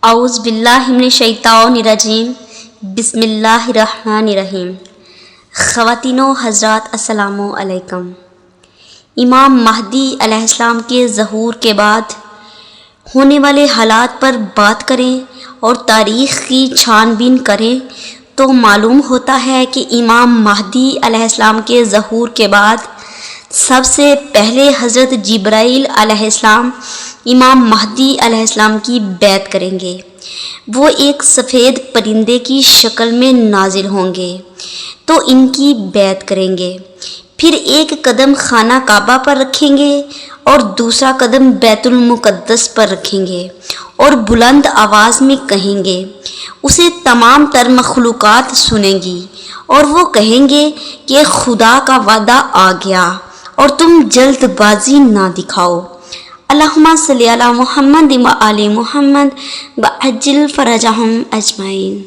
اعوذ باللہ من الشیطان الرجیم بسم اللہ الرحمن الرحیم۔ خواتین و حضرات السلام علیکم۔ امام مہدی علیہ السلام کے ظہور کے بعد ہونے والے حالات پر بات کریں اور تاریخ کی چھان بین کریں تو معلوم ہوتا ہے کہ امام مہدی علیہ السلام کے ظہور کے بعد سب سے پہلے حضرت جبرائیل علیہ السلام امام مہدی علیہ السلام کی بیعت کریں گے۔ وہ ایک سفید پرندے کی شکل میں نازل ہوں گے تو ان کی بیعت کریں گے، پھر ایک قدم خانہ کعبہ پر رکھیں گے اور دوسرا قدم بیت المقدس پر رکھیں گے اور بلند آواز میں کہیں گے، اسے تمام تر مخلوقات سنیں گی اور وہ کہیں گے کہ خدا کا وعدہ آ گیا اور تم جلد بازی نہ دکھاؤ۔ اللہم صلی علی محمد و آل محمد وعجل فرجہم اجمعین۔